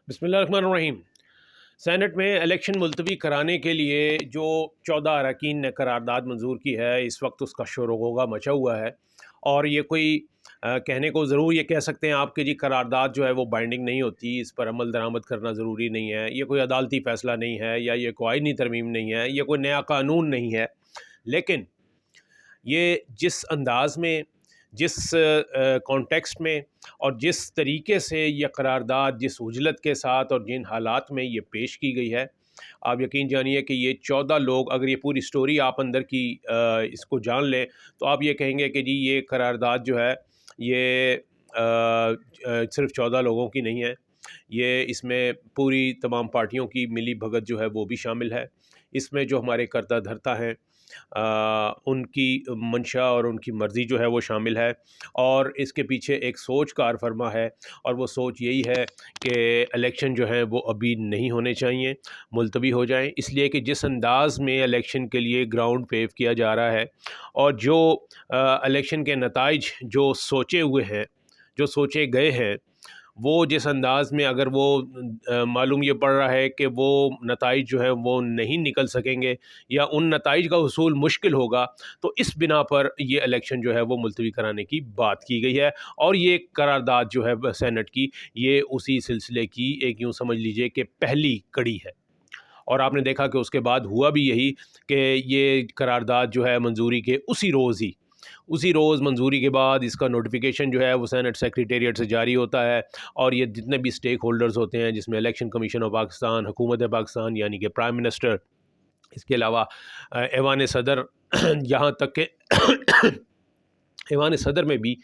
बिस्मिल्लाहिर्रहमानिर्रहीम। सेनेट में इलेक्शन मुलतवी कराने के लिए जो 14 अरकान ने करारदाद मंजूर की है, इस वक्त उसका शोरगोगा मचा हुआ है। और ये कोई कहने को ज़रूर ये कह सकते हैं आप कि जी करारदाद जो है वो बाइंडिंग नहीं होती, इस पर अमल दरामद करना ज़रूरी नहीं है, ये कोई अदालती फ़ैसला नहीं है, या ये कोई आइनी तरमीम नहीं है, ये कोई नया कानून नहीं है। लेकिन ये जिस अंदाज़ में, जिस कॉन्टेक्स्ट में और जिस तरीके से ये करारदाद जिस उजलत के साथ और जिन हालात में ये पेश की गई है, आप यकीन जानिए कि ये 14 लोग, अगर ये पूरी स्टोरी आप अंदर की इसको जान लें, तो आप ये कहेंगे कि जी ये करारदाद जो है ये सिर्फ़ 14 लोगों की नहीं है। ये इसमें पूरी तमाम पार्टियों की मिली भगत जो है वो भी शामिल है। इसमें जो हमारे कर्ता धर्ता हैं उनकी मंशा और उनकी मर्ज़ी जो है वो शामिल है, और इसके पीछे एक सोच कार फरमा है, और वो सोच यही है कि इलेक्शन जो है वो अभी नहीं होने चाहिए, मुलतवी हो जाएं। इसलिए कि जिस अंदाज़ में इलेक्शन के लिए ग्राउंड पेव किया जा रहा है, और जो इलेक्शन के नताइज जो सोचे हुए हैं, जो सोचे गए हैं, वो जिस अंदाज़ में अगर वो मालूम ये पड़ रहा है कि वो नताइज जो है वो नहीं निकल सकेंगे, या उन नताइज का हुसूल मुश्किल होगा, तो इस बिना पर ये इलेक्शन जो है वो मुलतवी कराने की बात की गई है। और ये करारदाद जो है सेनेट की, ये उसी सिलसिले की एक यूँ समझ लीजिए कि पहली कड़ी है। और आपने देखा कि उसके बाद हुआ भी यही कि ये करारदाद जो है मंजूरी के उसी रोज़ मंजूरी के बाद इसका नोटिफिकेशन जो है वो सेनेट सेक्रेटेरिएट से जारी होता है, और ये जितने भी स्टेक होल्डर्स होते हैं, जिसमें इलेक्शन कमीशन ऑफ पाकिस्तान, हुकूमत पाकिस्तान यानी कि प्राइम मिनिस्टर, इसके अलावा ऐवान सदर यहाँ तक के ऐवान सदर में भी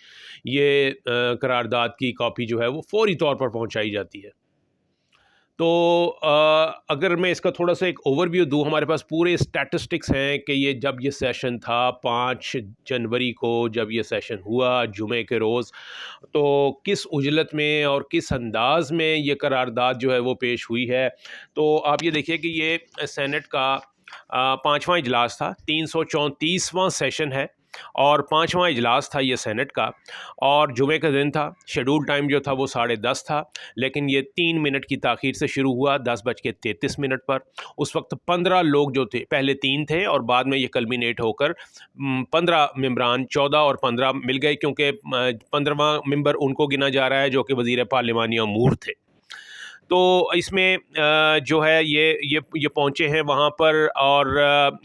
ये करारदाद की कॉपी जो है वो फौरी तौर पर पहुँचाई जाती है। तो अगर मैं इसका थोड़ा सा एक ओवरव्यू दूँ, हमारे पास पूरे स्टैटिस्टिक्स हैं कि ये जब ये सेशन था 5 जनवरी को, जब ये सेशन हुआ जुमे के रोज़, तो किस उजलत में और किस अंदाज़ में ये करारदाद जो है वो पेश हुई है। तो आप ये देखिए कि ये सेनेट का 5वां इजलास था, 334वां सेशन है, और 5वां इजलास था ये सेनेट का, और जुमे का दिन था। शेड्यूल टाइम जो था वो 10:30 था, लेकिन ये 3 मिनट की ताख़ीर से शुरू हुआ 10:33 पर। उस वक्त 15 लोग जो थे, पहले 3 थे और बाद में ये कल्मिनेट होकर 15 मेंबरान, 14 और 15 मिल गए, क्योंकि 15वां मेंबर उनको गिना जा रहा है जो कि वज़ीर पार्लिमानी अमूर थे। तो इसमें जो है ये पहुँचे हैं वहाँ पर, और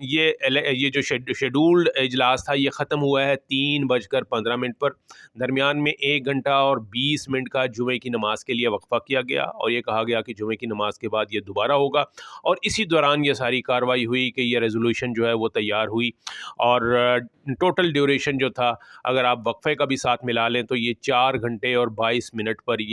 ये जो शेड्यूल्ड इजलास था ये ख़त्म हुआ है 3:15 पर। दरमियान में 1 घंटा और 20 मिनट का जुमे की नमाज़ के लिए वक्फ़ा किया गया, और ये कहा गया कि जुमे की नमाज़ के बाद ये दोबारा होगा, और इसी दौरान ये सारी कार्रवाई हुई कि ये रेज़ोल्यूशन जो है वो तैयार हुई। और टोटल ड्यूरेशन जो था, अगर आप वक्फ़े का भी साथ मिला लें, तो ये 4 घंटे और 22 मिनट पर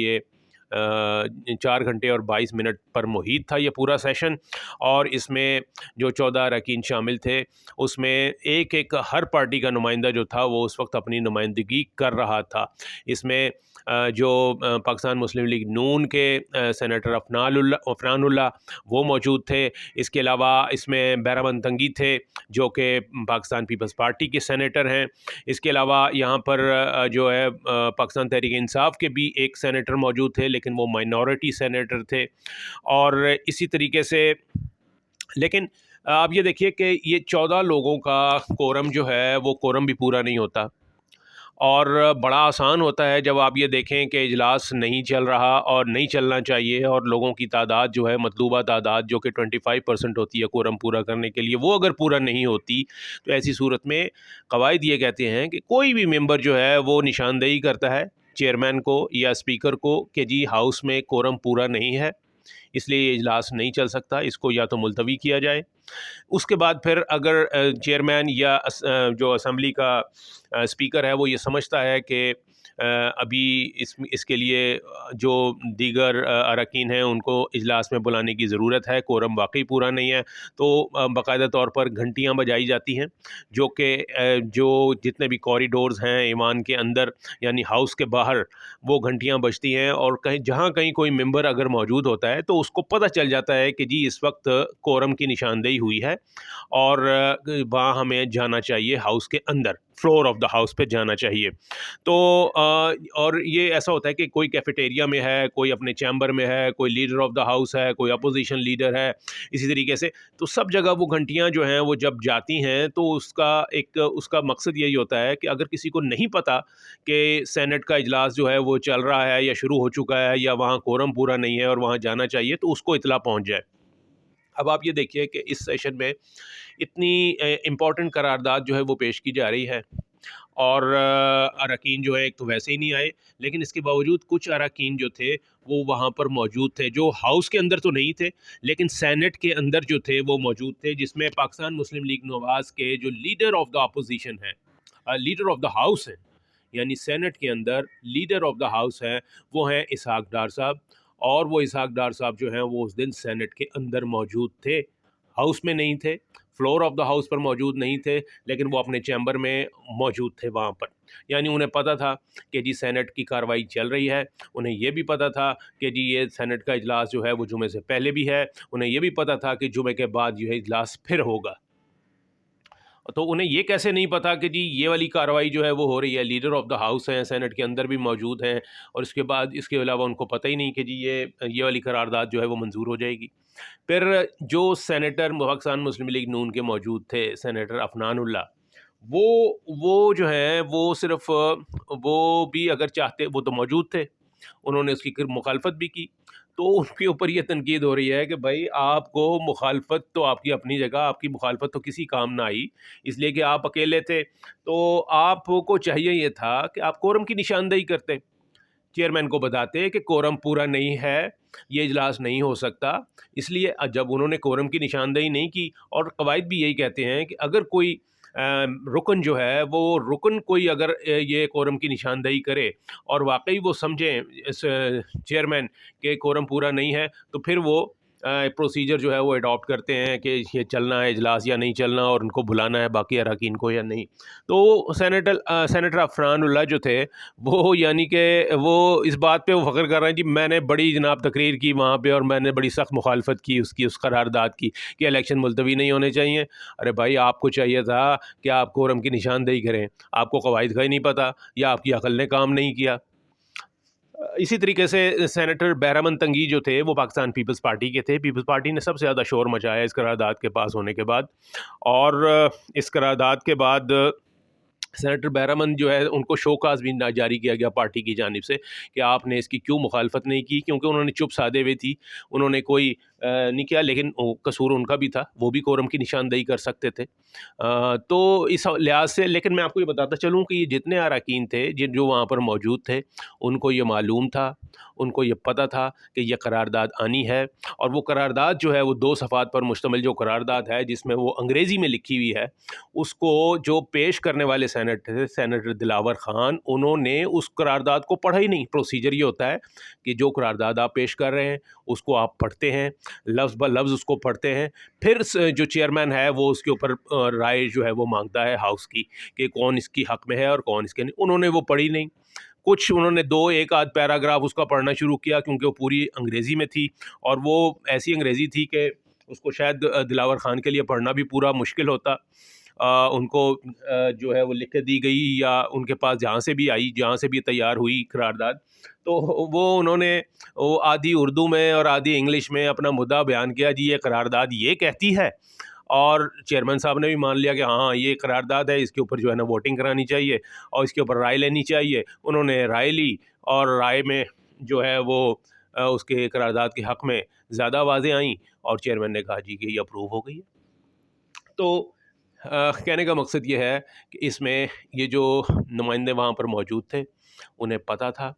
4 घंटे और 22 मिनट पर मुहित था ये पूरा सेशन। और इसमें जो 14 अरकान शामिल थे, उसमें एक हर पार्टी का नुमाइंदा जो था वो उस वक्त अपनी नुमाइंदगी कर रहा था। इसमें जो पाकिस्तान मुस्लिम लीग नून के सेनेटर अफनानुल्लाह वो मौजूद थे। इसके अलावा इसमें बैरामन तंगी थे, जो कि पाकिस्तान पीपल्स पार्टी के सेनेटर हैं। इसके अलावा यहाँ पर जो है पाकिस्तान तहरीक इंसाफ के भी एक सेनेटर मौजूद थे, लेकिन वो माइनॉरिटी सेनेटर थे। और इसी तरीके से, लेकिन आप ये देखिए कि ये 14 लोगों का कोरम जो है वो कोरम भी पूरा नहीं होता, और बड़ा आसान होता है जब आप ये देखें कि इजलास नहीं चल रहा और नहीं चलना चाहिए, और लोगों की तादाद जो है, मतलूबा तादाद जो कि 25% होती है कोरम पूरा करने के लिए, वो अगर पूरा नहीं होती, तो ऐसी सूरत में कवायद ये कहते हैं कि कोई भी मेंबर जो है वो निशानदेही करता है चेयरमैन को या स्पीकर को कि जी हाउस में कोरम पूरा नहीं है, इसलिए ये इजलास नहीं चल सकता, इसको या तो मुलतवी किया जाए। उसके बाद फिर अगर चेयरमैन या जो असम्बली का स्पीकर है वो ये समझता है कि अभी इसके लिए जो दीगर अरकान हैं उनको इजलास में बुलाने की ज़रूरत है, कोरम वाकई पूरा नहीं है, तो बाकायदा तौर पर घंटियाँ बजाई जाती हैं, जो कि जो जितने भी कॉरिडोर्स हैं ईवान के अंदर यानी हाउस के बाहर, वो घंटियाँ बजती हैं, और कहीं कोई मेंबर अगर मौजूद होता है तो उसको पता चल जाता है कि जी इस वक्त कोरम की निशानदेही हुई है, और वहाँ हमें जाना चाहिए हाउस के अंदर। फ्लोर ऑफ द हाउस पे जाना चाहिए। तो और ये ऐसा होता है कि कोई कैफेटेरिया में है, कोई अपने चैम्बर में है, कोई लीडर ऑफ द हाउस है, कोई अपोजिशन लीडर है, इसी तरीके से। तो सब जगह वो घंटियाँ जो हैं वो जब जाती हैं तो उसका मकसद यही होता है कि अगर किसी को नहीं पता कि सेनेट का इजलास जो है वो चल रहा है या शुरू हो चुका है या वहाँ कोरम पूरा नहीं है और वहाँ जाना चाहिए, तो उसको इत्तला पहुँच जाए। अब आप ये देखिए कि इस सेशन में इतनी इम्पोर्टेंट करारदाद जो है वो पेश की जा रही है, और अरकान जो है एक तो वैसे ही नहीं आए, लेकिन इसके बावजूद कुछ अरकान जो थे वो वहाँ पर मौजूद थे, जो हाउस के अंदर तो नहीं थे लेकिन सेनेट के अंदर जो थे वो मौजूद थे, जिसमें पाकिस्तान मुस्लिम लीग नवाज़ के जो लीडर ऑफ द अपोजिशन है, लीडर ऑफ द हाउस है, यानी सेनेट के अंदर लीडर ऑफ द हाउस हैं, वो हैं इसहाक डार साहब। और वो इसहाक डार साहब जो हैं वो उस दिन सेनेट के अंदर मौजूद थे, हाउस में नहीं थे, फ्लोर ऑफ द हाउस पर मौजूद नहीं थे, लेकिन वो अपने चैम्बर में मौजूद थे वहाँ पर। यानी उन्हें पता था कि जी सेनेट की कार्रवाई चल रही है, उन्हें ये भी पता था कि जी ये सेनेट का इजलास जो है वो जुमे से पहले भी है, उन्हें ये भी पता था कि जुमे के बाद जो है इजलास फिर होगा। तो उन्हें ये कैसे नहीं पता कि जी ये वाली कार्रवाई जो है वो हो रही है, लीडर ऑफ द हाउस हैं, सेनेट के अंदर भी मौजूद हैं, और इसके बाद इसके अलावा उनको पता ही नहीं कि जी ये वाली करारदाद जो है वो मंजूर हो जाएगी। फिर जो सेनेटर पाकिस्तान मुस्लिम लीग नून के मौजूद थे, सेनेटर अफनान उल्लाह, वो जो हैं वो सिर्फ वो भी अगर चाहते, वो तो मौजूद थे, उन्होंने उसकी मुखालफत भी की। तो उनके ऊपर ये तनकीद हो रही है कि भाई आपको मुखालफत तो आपकी अपनी जगह, आपकी मुखालफत तो किसी काम ना आई, इसलिए कि आप अकेले थे। तो आपको चाहिए ये था कि आप कोरम की निशानदेही करते, चेयरमैन को बताते कि कोरम पूरा नहीं है, ये इजलास नहीं हो सकता। इसलिए जब उन्होंने कोरम की निशानदेही नहीं की, और कवायद भी यही कहते हैं कि अगर कोई रुकन जो है वो रुकन कोई अगर ये कोरम की निशानदेही करे और वाकई वो समझें इस चेयरमैन के कोरम पूरा नहीं है, तो फिर वो प्रोसीजर जो है वो अडॉप्ट करते हैं कि ये चलना है इजलास या नहीं चलना, और उनको बुलाना है बाकी अरकान को या नहीं। तो सेनेटर अफनान उल्लाह जो थे वो, यानी कि वो इस बात पे वो फ़ख्र कर रहे हैं जी मैंने बड़ी जनाब तकरीर की वहाँ पे, और मैंने बड़ी सख्त मुखालफत की उसकी, उस करारदाद की कि इलेक्शन मुलतवी नहीं होने चाहिए। अरे भाई आपको चाहिए था कि आप कोरम की निशानदेही करें, आपको कवायद का ही नहीं पता, या आपकी अकल ने काम नहीं किया। इसी तरीके से सेनेटर बहरामन तंगी जो थे वो पाकिस्तान पीपल्स पार्टी के थे। पीपल्स पार्टी ने सबसे ज़्यादा शोर मचाया इस करारदाद के पास होने के बाद, और इस करारदाद के बाद सेनेटर बहरामन जो है उनको शोकाज भी ना जारी किया गया पार्टी की जानिब से कि आपने इसकी क्यों मुखालफत नहीं की, क्योंकि उन्होंने चुप साधे हुए थी, उन्होंने कोई नहीं किया, लेकिन कसूर उनका भी था, वो भी कोरम की निशानदेही कर सकते थे। तो इस लिहाज से, लेकिन मैं आपको ये बताता चलूँ कि ये जितने अरकान थे जिन जो वहाँ पर मौजूद थे, उनको ये मालूम था, उनको ये पता था कि यह करारदाद आनी है, और वो करारदाद जो है वो 2 सफ़ात पर मुश्तमिल जो करारदाद है, जिसमें वो अंग्रेज़ी में लिखी हुई है, उसको जो पेश करने वाले सेनेटर दिलावर ख़ान, उन्होंने उस करारदाद को पढ़ा ही नहीं। प्रोसीजर ये होता है कि जो करारदाद आप पेश कर रहे हैं उसको आप पढ़ते हैं, लफ्ज़ ब लफ्ज़ उसको पढ़ते हैं, फिर जो चेयरमैन है वो उसके ऊपर राय जो है वो मांगता है हाउस की कि कौन इसकी हक़ में है और कौन इसके नहीं। उन्होंने वो पढ़ी नहीं, कुछ उन्होंने 2 एक आध पैराग्राफ उसका पढ़ना शुरू किया, क्योंकि वो पूरी अंग्रेज़ी में थी, और वो ऐसी अंग्रेज़ी थी कि उसको शायद दिलावर ख़ान के लिए पढ़ना भी पूरा मुश्किल होता। उनको जो है वो लिख के दी गई, या उनके पास जहाँ से भी आई, जहाँ से भी तैयार हुई करारदाद, तो वो उन्होंने वो आधी उर्दू में और आधी इंग्लिश में अपना मुद्दा बयान किया, जी ये करारदाद ये कहती है, और चेयरमैन साहब ने भी मान लिया कि हाँ ये करारदाद है, इसके ऊपर जो है ना वोटिंग करानी चाहिए और इसके ऊपर राय लेनी चाहिए। उन्होंने राय ली, और राय में जो है वो उसके करारदाद के हक़ में ज़्यादा आवाज़ें आईं, और चेयरमैन ने कहा जी कि ये अप्रूव हो गई है। तो कहने का मकसद ये है कि इसमें ये जो नुमाइंदे वहाँ पर मौजूद थे, उन्हें पता था,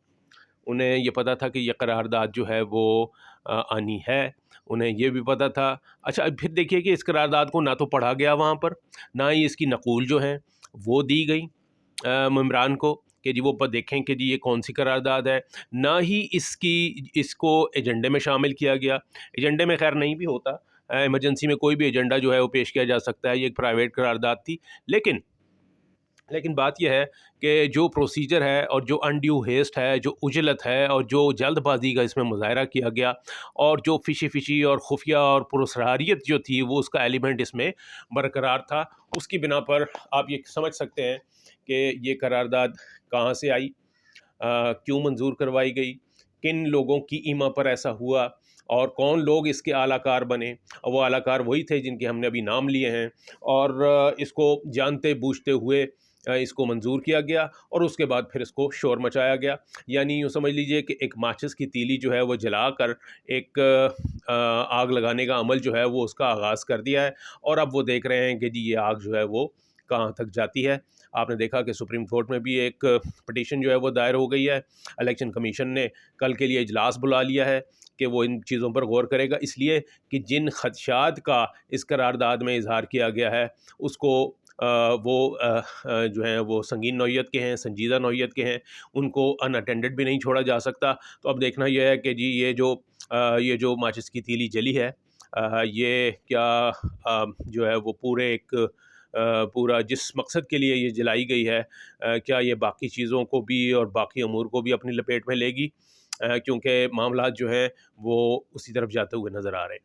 उन्हें ये पता था कि ये करारदाद जो है वो आनी है। उन्हें ये भी पता था। अच्छा, फिर देखिए कि इस करारदाद को ना तो पढ़ा गया वहाँ पर, ना ही इसकी नक़ूल जो है वो दी गई मेम्बरान को कि जी वो देखें कि जी ये कौन सी करारदाद है। ना ही इसको एजेंडे में शामिल किया गया। एजेंडे में खैर नहीं भी होता, इमरजेंसी में कोई भी एजेंडा जो है वो पेश किया जा सकता है, ये एक प्राइवेट करारदाद थी। लेकिन बात यह है कि जो प्रोसीजर है, और जो अनड्यू हेस्ट है, जो उजलत है, और जो जल्दबाजी का इसमें मुजाहरा किया गया, और जो फ़िशी और खुफिया और पुरस्कारियत जो थी वो उसका एलिमेंट इसमें बरकरार था, उसकी बिना पर आप ये समझ सकते हैं कि ये करारदाद कहाँ से आई, क्यों मंजूर करवाई गई, किन लोगों की ईमा पर ऐसा हुआ और कौन लोग इसके आलाकार बने। और वो आलाकार वही थे जिनके हमने अभी नाम लिए हैं। और इसको जानते बूझते हुए इसको मंजूर किया गया और उसके बाद फिर इसको शोर मचाया गया। यानी यूँ समझ लीजिए कि एक माचिस की तीली जो है वो जलाकर एक आग लगाने का अमल जो है वो उसका आगाज़ कर दिया है। और अब वो देख रहे हैं कि जी ये आग जो है वो कहाँ तक जाती है। आपने देखा कि सुप्रीम कोर्ट में भी एक पिटीशन जो है वो दायर हो गई है। इलेक्शन कमीशन ने कल के लिए इजलास बुला लिया है कि वो इन चीज़ों पर गौर करेगा, इसलिए कि जिन खदशात का इस करारदाद में इजहार किया गया है उसको जो हैं वो संगीन नौइयत के हैं, संजीदा नौइयत के हैं, उनको अनअटेंडेड भी नहीं छोड़ा जा सकता। तो अब देखना यह है कि जी ये जो माचिस की तीली जली है, ये क्या जो है वो पूरा जिस मकसद के लिए ये जलाई गई है, क्या ये बाकी चीज़ों को भी और बाकी अमूर को भी अपनी लपेट में लेगी, क्योंकि मामलात जो हैं वो उसी तरफ जाते हुए नज़र आ रहे हैं।